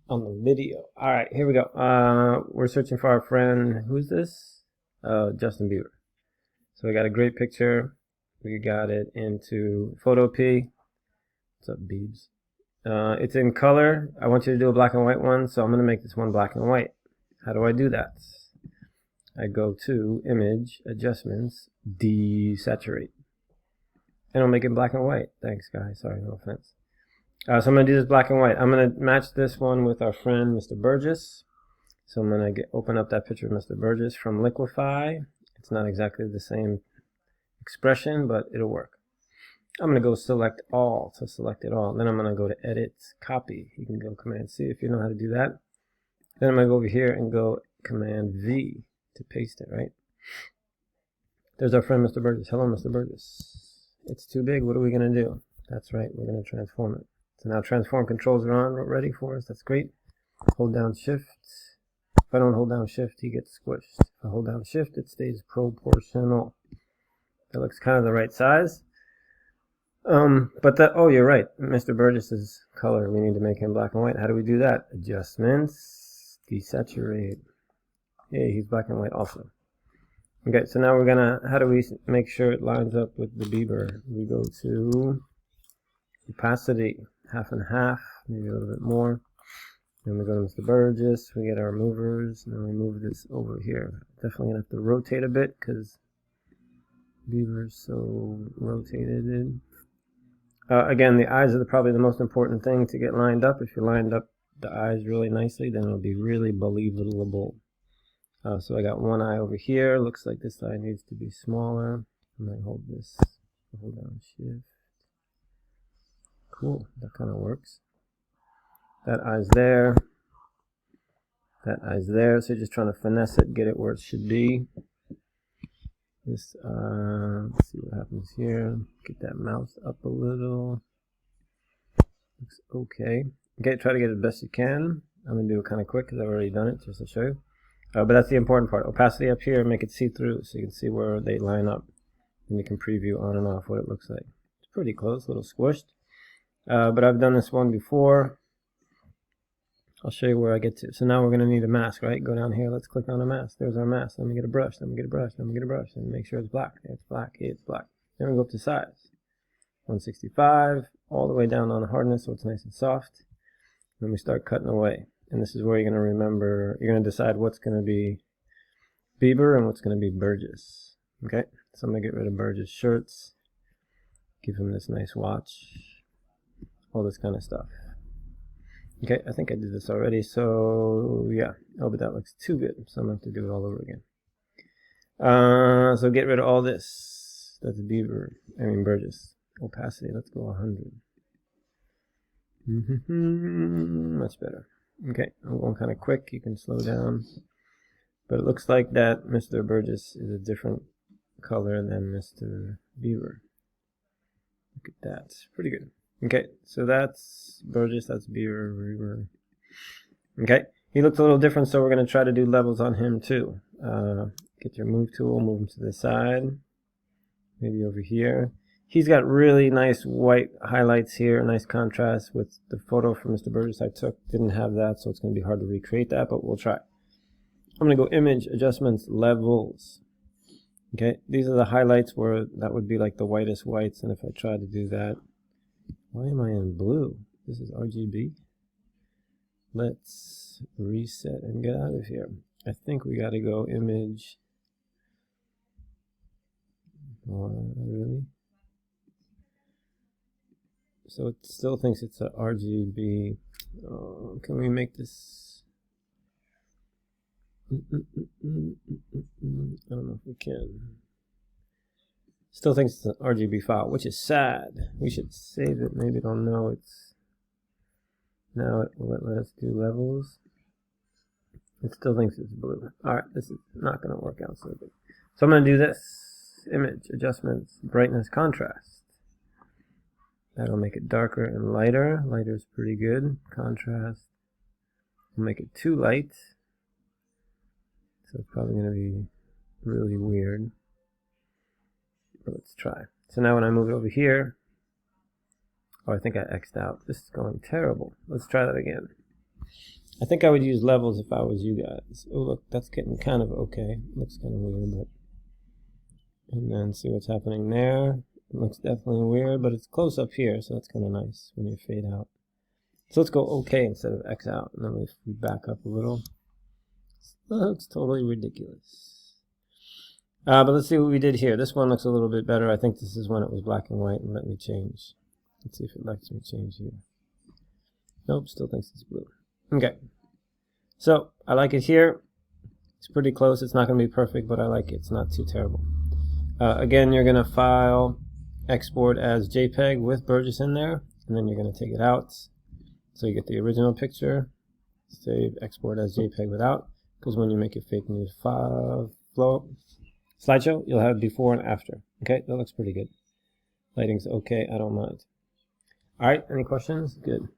on the video. All right, here we go. We're searching for our friend. Who's this? Justin Bieber. So we got a great picture. We got it into Photo P. What's up, Biebs? It's in color. I want you to do a black and white one, so I'm going to make this one black and white. How do I do that? I go to Image, Adjustments, Desaturate. And I'll make it black and white. Thanks, guys. Sorry, no offense. So I'm going to do this black and white. I'm going to match this one with our friend, Mr. Burgess. So I'm going to open up that picture of Mr. Burgess from Liquify. It's not exactly the same expression, but it'll work. I'm going to go select all to select it all. Then I'm going to go to Edit, Copy. You can go Command C if you know how to do that. Then I'm going to go over here and go Command V to paste it, right? There's our friend, Mr. Burgess. Hello, Mr. Burgess. It's too big. What are we going to do? That's right. We're going to transform it. So now transform controls are on, ready for us. That's great. Hold down Shift. If I don't hold down Shift, he gets squished. If I hold down Shift, it stays proportional. That looks kind of the right size. Oh, you're right. Mr. Burgess's color, we need to make him black and white. How do we do that? Adjustments, desaturate. Yay, he's black and white also. Okay, so now we're gonna, how do we make sure it lines up with the Bieber? We go to opacity, half and half, maybe a little bit more. Then we go to Mr. Burgess, we get our movers, and then we move this over here. Definitely gonna have to rotate a bit because Bieber's so rotated. Again, the eyes are probably the most important thing to get lined up. If you lined up the eyes really nicely, then it'll be really believable. So I got one eye over here. Looks like this eye needs to be smaller. I might hold this, hold down Shift. Cool, that kind of works. That eye's there. That eye's there. So you're just trying to finesse it, get it where it should be. This, let's see what happens here. Get that mouse up a little. Looks okay. Okay, try to get it as best you can. I'm going to do it kind of quick because I've already done it just to show you. But that's the important part. Opacity up here, make it see-through so you can see where they line up. And you can preview on and off what it looks like. It's pretty close, a little squished. But I've done this one before. I'll show you where I get to. So now we're going to need a mask, right? Go down here. Let's click on a mask. There's our mask. Let me get a brush. Let me get a brush. Let me get a brush. And make sure it's black. It's black. It's black. Then we go up to size. 165. All the way down on hardness so it's nice and soft. Then we start cutting away. And this is where you're going to remember. You're going to decide what's going to be Bieber and what's going to be Burgess. Okay? So I'm going to get rid of Burgess' shirts. Give him this nice watch. All this kind of stuff. Okay, I think I did this already, so yeah. Oh, but that looks too good, so I'm going to have to do it all over again. So get rid of all this. That's Burgess. Opacity, let's go 100. Much better. Okay, I'm going kind of quick. You can slow down. But it looks like that Mr. Burgess is a different color than Mr. Bieber. Look at that. Pretty good. Okay, so that's Burgess, that's Bieber. Okay, he looks a little different, so we're going to try to do levels on him too. Get your move tool, move him to the side, maybe over here. He's got really nice white highlights here, nice contrast with the photo from Mr. Burgess I took. Didn't have that, so it's going to be hard to recreate that, but we'll try. I'm going to go Image, Adjustments, Levels. Okay, these are the highlights where that would be like the whitest whites, and if I try to do that, why am I in blue? This is RGB. Let's reset and get out of here. I think we got to go Image. Really? So it still thinks it's a RGB. Can we make this? I don't know if we can. Still thinks it's an RGB file, which is sad. We should save it. Maybe it'll know it's... Now it will let us do levels. It still thinks it's blue. Alright, this is not going to work out so good. So I'm going to do this. Image, adjustments, brightness, contrast. That'll make it darker and lighter. Lighter is pretty good. Contrast. We'll make it too light. So it's probably going to be really weird. But let's try. So now when I move it over here, oh, I think I X'd out. This is going terrible. Let's try that again. I think I would use levels if I was you guys. Oh, look, that's getting kind of okay. Looks kind of weird, but... And then see what's happening there. It looks definitely weird, but it's close up here, so that's kind of nice when you fade out. So let's go okay instead of X out. And then if we back up a little, it looks totally ridiculous. But let's see what we did here. This one looks a little bit better. I think this is when it was black and white, and let me change. Let's see if it lets me change here. Nope, still thinks it's blue. Okay. So I like it here. It's pretty close. It's not going to be perfect, but I like it. It's not too terrible. Again, you're going to file, export as JPEG with Burgess in there, and then you're going to take it out. So you get the original picture. Save, export as JPEG without, because when you make a fake news file slideshow, you'll have before and after. Okay, that looks pretty good. Lighting's okay. I don't mind. All right, any questions? Good.